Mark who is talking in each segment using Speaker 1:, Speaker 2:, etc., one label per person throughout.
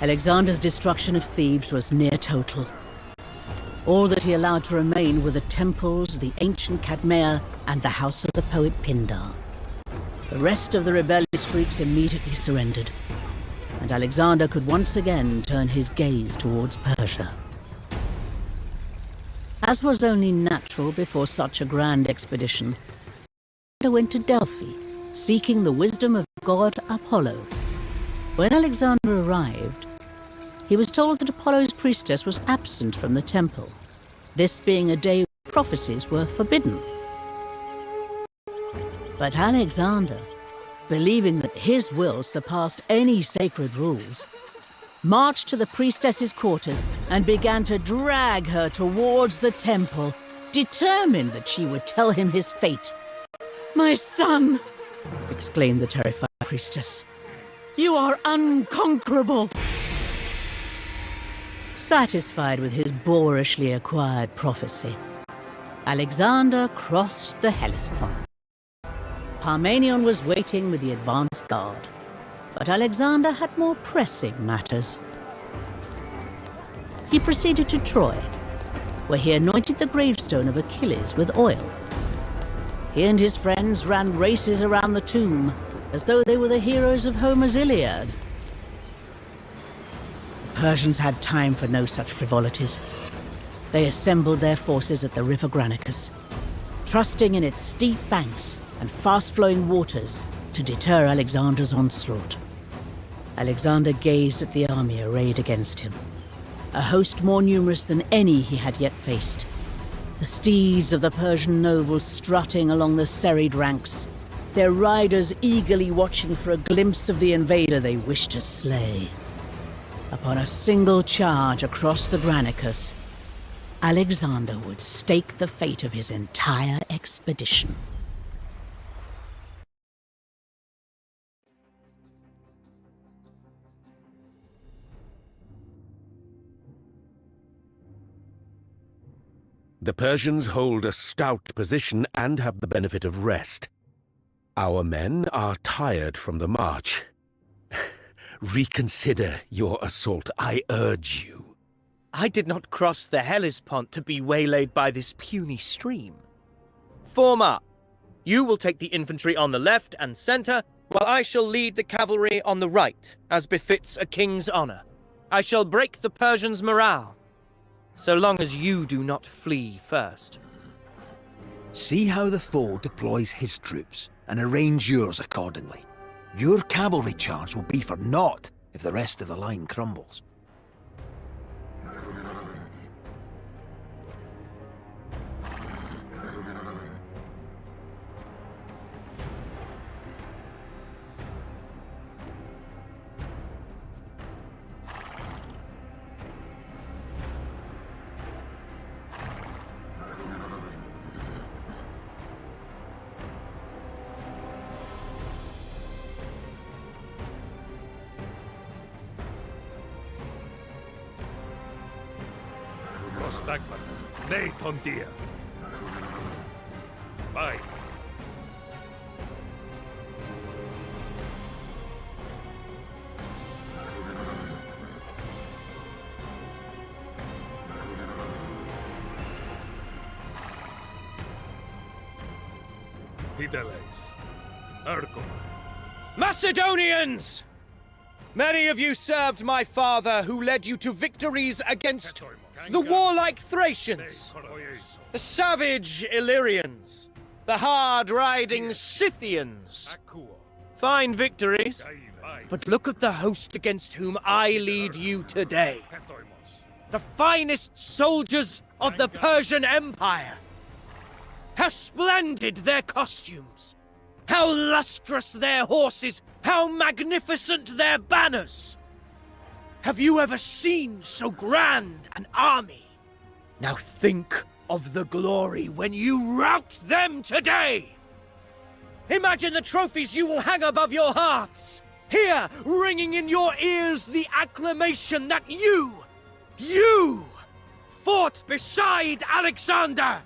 Speaker 1: Alexander's destruction of Thebes was near total. All that he allowed to remain were the temples, the ancient Cadmea, and the house of the poet Pindar. The rest of the rebellious Greeks immediately surrendered, and Alexander could once again turn his gaze towards Persia. As was only natural before such a grand expedition, Alexander went to Delphi, seeking the wisdom of god Apollo. When Alexander arrived, he was told that Apollo's priestess was absent from the temple, this being a day when prophecies were forbidden. But Alexander, believing that his will surpassed any sacred rules, marched to the priestess's quarters and began to drag her towards the temple, determined that she would tell him his fate. "My son!" exclaimed the terrified priestess. "You are unconquerable!" Satisfied with his boorishly acquired prophecy, Alexander crossed the Hellespont. Parmenion was waiting with the advance guard, but Alexander had more pressing matters. He proceeded to Troy, where he anointed the gravestone of Achilles with oil. He and his friends ran races around the tomb, as though they were the heroes of Homer's Iliad. The Persians had time for no such frivolities. They assembled their forces at the river Granicus, trusting in its steep banks and fast-flowing waters to deter Alexander's onslaught. Alexander gazed at the army arrayed against him, a host more numerous than any he had yet faced. The steeds of the Persian nobles strutting along the serried ranks, their riders eagerly watching for a glimpse of the invader they wished to slay. Upon a single charge across the Granicus, Alexander would stake the fate of his entire expedition.
Speaker 2: The Persians hold a stout position and have the benefit of rest. Our men are tired from the march. Reconsider your assault, I urge you.
Speaker 3: I did not cross the Hellespont to be waylaid by this puny stream. Form up. You will take the infantry on the left and center, while I shall lead the cavalry on the right, as befits a king's honor. I shall break the Persians' morale, so long as you do not flee first.
Speaker 4: See how the foe deploys his troops, and arrange yours accordingly. Your cavalry charge will be for naught if the rest of the line crumbles.
Speaker 5: Prostagmata, ne ton dia. Bye. Tideles, Ercom.
Speaker 3: Macedonians! Many of you served my father, who led you to victories against the warlike Thracians, the savage Illyrians, the hard-riding Scythians. Fine victories, but look at the host against whom I lead you today. The finest soldiers of the Persian Empire. How splendid their costumes! How lustrous their horses! How magnificent their banners! Have you ever seen so grand an army? Now think of the glory when you rout them today! Imagine the trophies you will hang above your hearths! Hear, ringing in your ears, the acclamation that you fought beside Alexander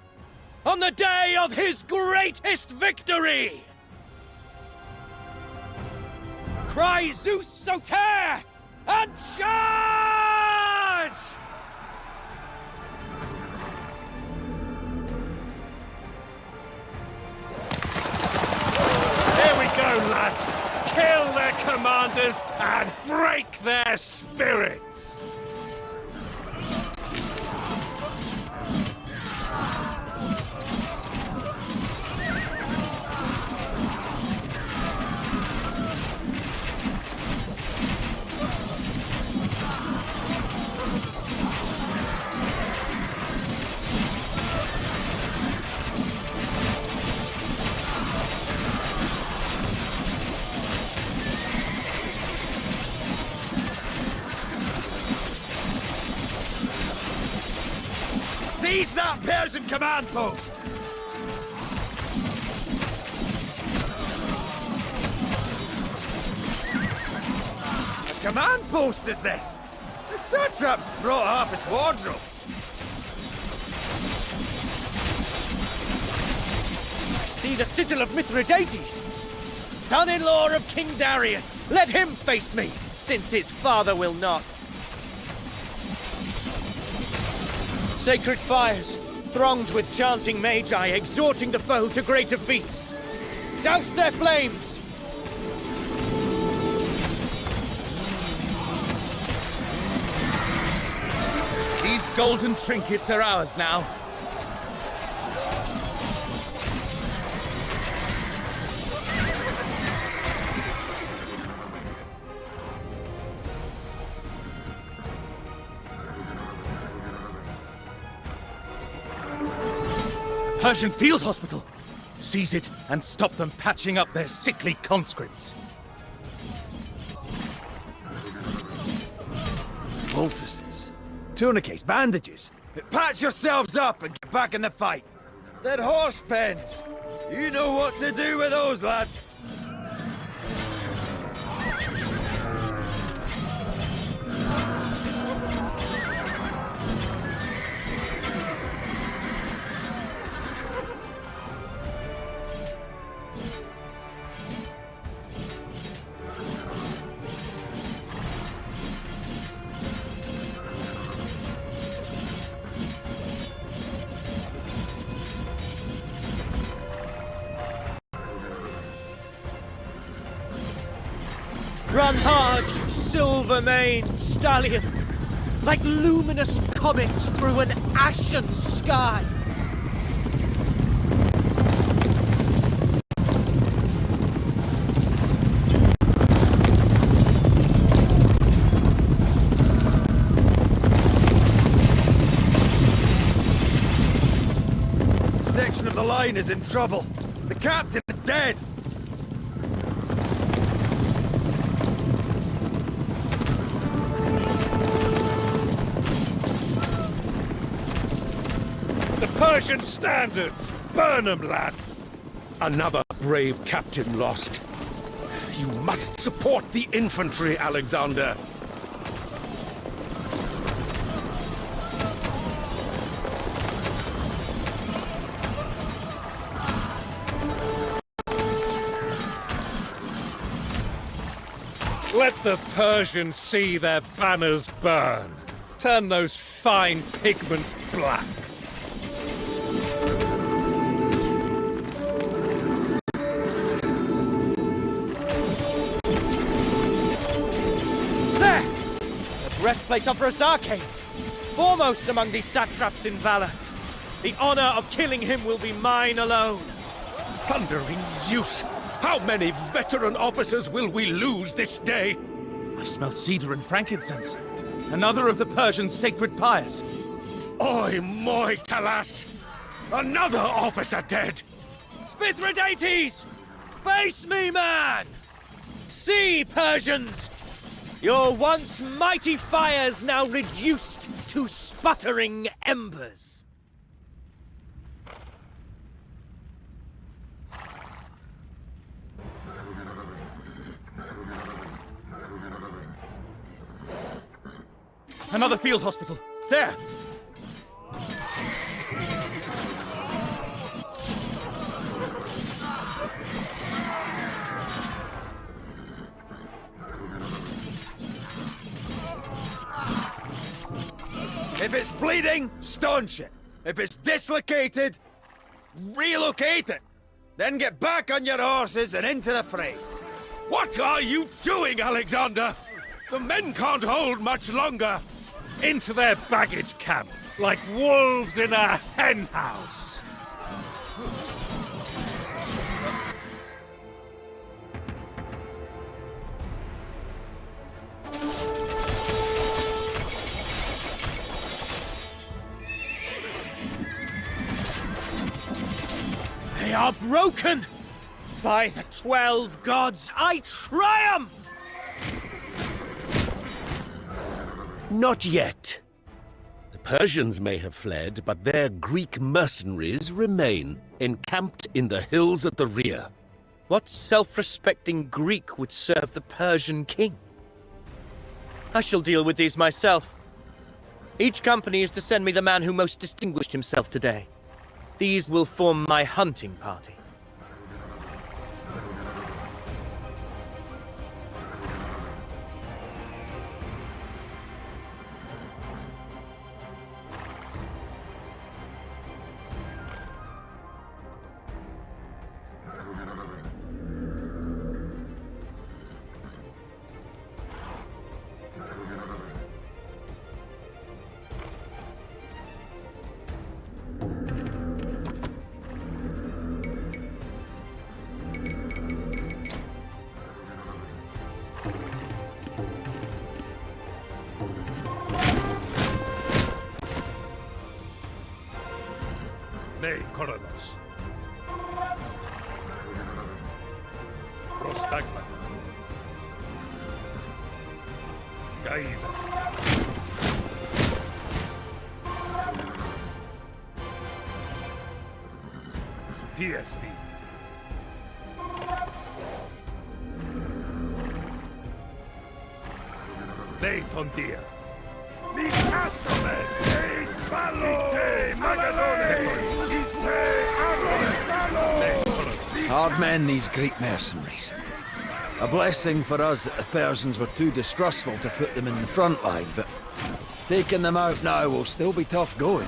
Speaker 3: on the day of his greatest victory! Cry Zeus Soter! and charge!
Speaker 5: Here we go, lads! Kill their commanders and break their spirits! Seize that Persian command post! A command post is this? The satrap's brought half its wardrobe.
Speaker 3: See the sigil of Mithridates! Son-in-law of King Darius! Let him face me, since his father will not. Sacred fires, thronged with chanting magi, exhorting the foe to greater feats. Douse their flames! These golden trinkets are ours now. Persian field hospital! Seize it and stop them patching up their sickly conscripts.
Speaker 4: Poultices, tourniquets, bandages. Patch yourselves up and get back in the fight. They're horse pens. You know what to do with those, lad.
Speaker 3: Run hard, you silver-maned stallions, like luminous comets through an ashen sky.
Speaker 4: Section of the line is in trouble. The captain is dead.
Speaker 5: Persian standards! Burn 'em, lads!
Speaker 2: Another brave captain lost. You must support the infantry, Alexander.
Speaker 5: Let the Persians see their banners burn. Turn those fine pigments black.
Speaker 3: Breastplate of Rosarches, foremost among these satraps in valor. The honor of killing him will be mine alone.
Speaker 2: Thundering Zeus! How many veteran officers will we lose this day?
Speaker 3: I smell cedar and frankincense. Another of the Persian sacred pyres.
Speaker 2: Oi, moi, Talas! Another officer dead!
Speaker 3: Mithridates! Face me, man! See, Persians! Your once mighty fires now reduced to sputtering embers.
Speaker 5: Another field hospital. There!
Speaker 4: If it's bleeding, staunch it. If it's dislocated, relocate it. Then get back on your horses and into the fray.
Speaker 2: What are you doing, Alexander? The men can't hold much longer.
Speaker 5: Into their baggage camp, like wolves in a henhouse.
Speaker 3: They are broken! By the 12 gods, I triumph!
Speaker 2: Not yet. The Persians may have fled, but their Greek mercenaries remain, encamped in the hills at the rear.
Speaker 3: What self-respecting Greek would serve the Persian king? I shall deal with these myself. Each company is to send me the man who most distinguished himself today. These will form my hunting party.
Speaker 5: Nee, Chronicles. Prostagmata. Gaida. Tiesti. Nee, Tontia. Ni Castomen! Eis Ballo! Ite Magadone!
Speaker 4: Hard men, these Greek mercenaries. A blessing for us that the Persians were too distrustful to put them in the front line, but taking them out now will still be tough going.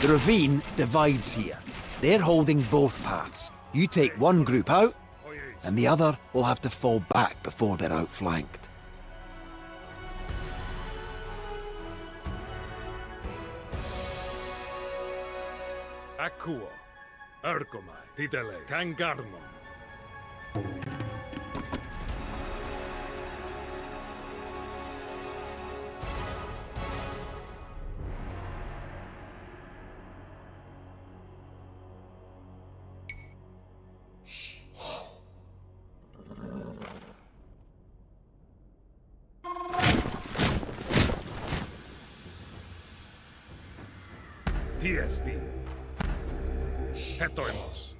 Speaker 4: The ravine divides here. They're holding both paths. You take one group out, and the other will have to fall back before they're outflanked.
Speaker 5: Akuo. Erkoma. Titele. Kangarmo. Tiesti. Hetoimos.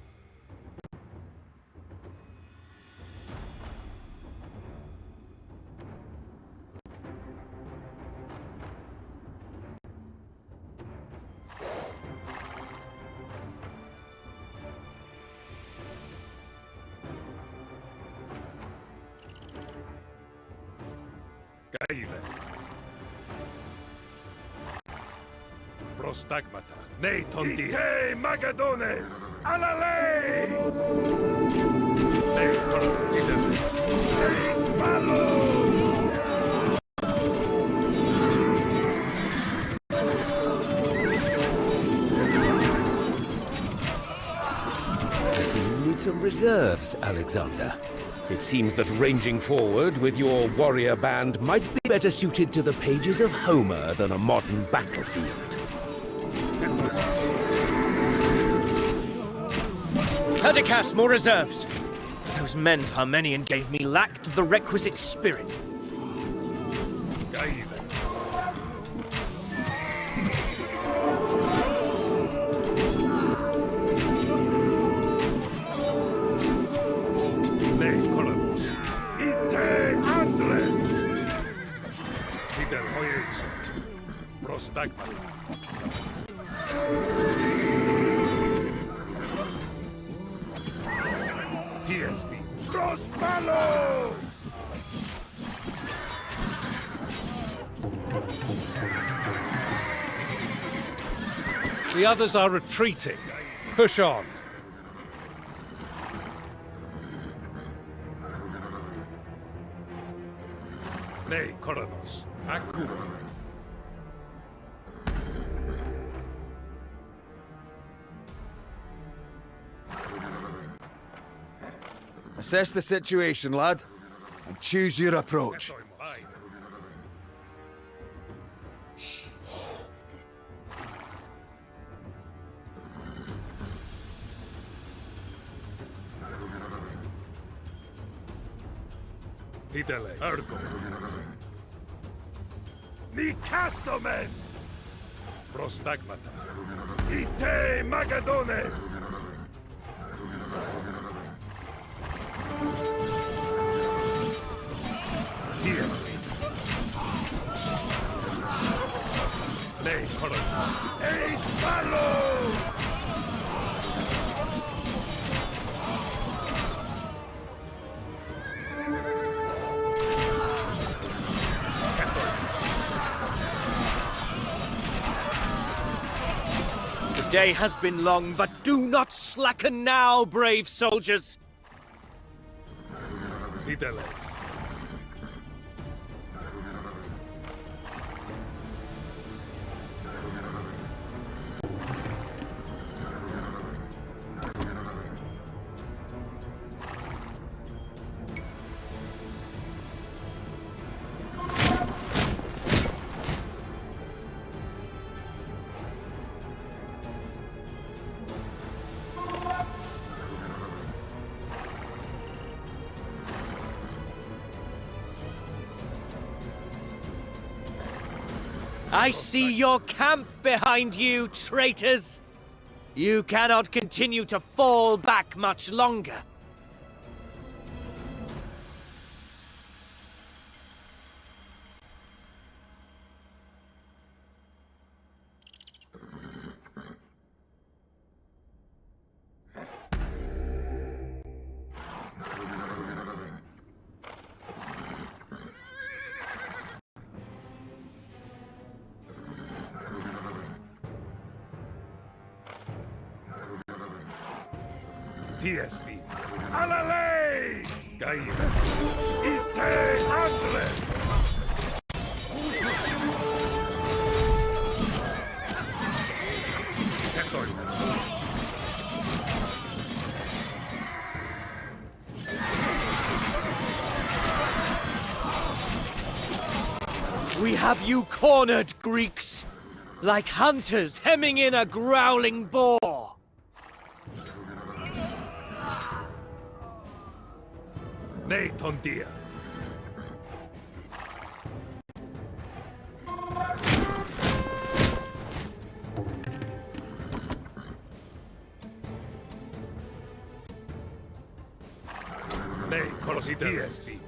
Speaker 5: Gaile. Prostagmata. Nee, Tontia. Ite Magadones! Alla lei! Nee, Chronicles. Eis Ballo!
Speaker 2: I see you need some reserves, Alexander. It seems that ranging forward with your warrior band might be better suited to the pages of Homer than a modern battlefield.
Speaker 3: Perdiccas, more reserves! Those men Parmenion gave me lacked the requisite spirit.
Speaker 5: The others are retreating. Push on.
Speaker 6: Nee, Chronicles. Akku.
Speaker 4: Assess the situation, lad, and choose your approach.
Speaker 6: Titeles. Ergo. Nikastomen! Prostagmata. Ite Magadones! Tiesti. Lei Corona. Eis Palo!
Speaker 3: The day has been long, but do not slacken now, brave soldiers.
Speaker 6: Titeles.
Speaker 3: I see your camp behind you, traitors! You cannot continue to fall back much longer.
Speaker 6: Tiesti. Alalei! Gaime. Ite Andres! Etoimes.
Speaker 3: We have you cornered, Greeks! Like hunters hemming in a growling boar!
Speaker 6: Nee, Tondia. Nee, Colositiesti.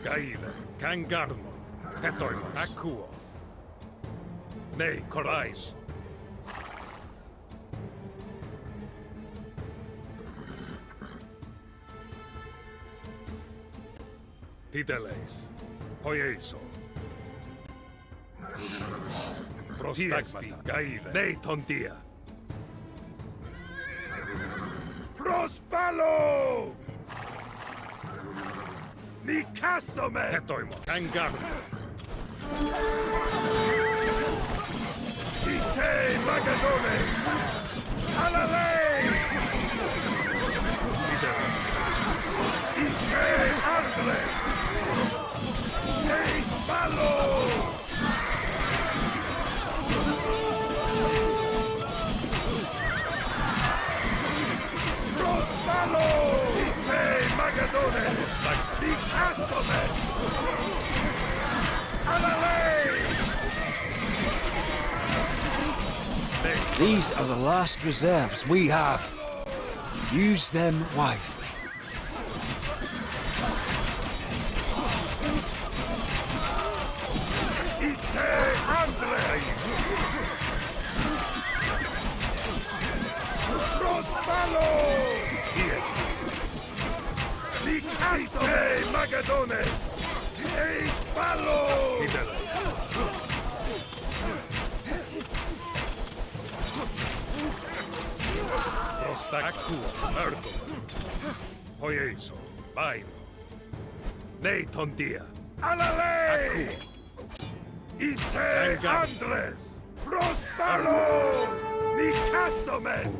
Speaker 6: Gaile, Kangarmo, Hetoimos, Akuo. Nee, Korais. Titeles, Hoieiso. Prostagmata, Gaile, Nee, Tondia. Prospalo! Nikastome! Hetoimo, Kangarmo. Ite Magadone! Alalei! Ike Andre! Eis Malo! Prospalo! Ike Magadone! Di Castome! Alalei!
Speaker 4: These are the last reserves we have. Use them wisely.
Speaker 6: Ike Andre! Prospalo! Yes. Ike Magadones! Eis Palo! Prostaku, Murdo. Hoyeso, Bain. Nathan Dia. Alalei! Ite Andres! Prospalo! Nicastomen!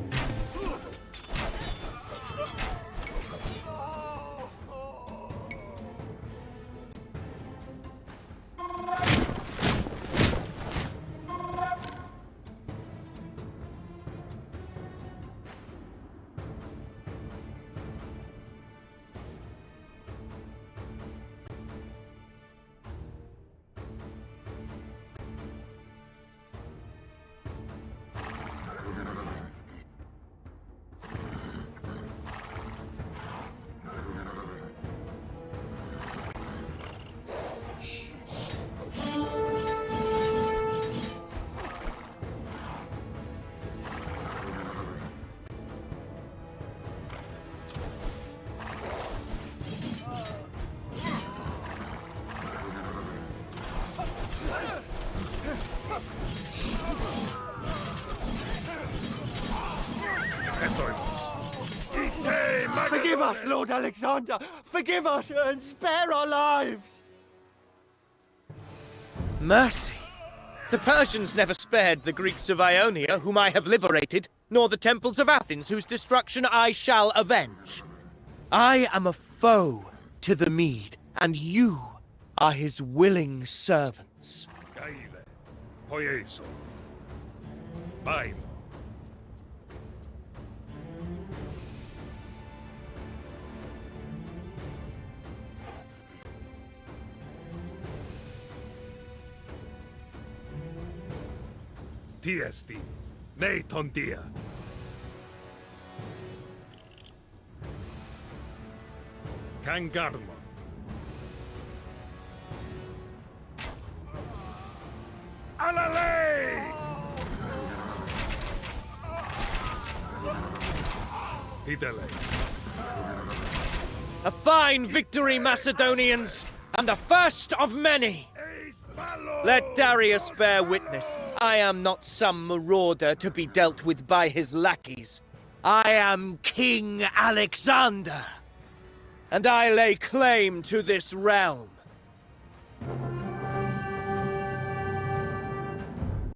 Speaker 7: Forgive us, Lord Alexander! Forgive us and spare our lives!
Speaker 3: Mercy! The Persians never spared the Greeks of Ionia, whom I have liberated, nor the temples of Athens, whose destruction I shall avenge. I am a foe to the Mede, and you are his willing servants.
Speaker 6: Caile. Hoyeso. Bain. Tiesti, Nathan Dia. Kangarmo. Alalei! Tidele.
Speaker 3: A fine victory, Macedonians, and the first of many! Let Darius bear witness. I am not some marauder to be dealt with by his lackeys. I am King Alexander, and I lay claim to this realm.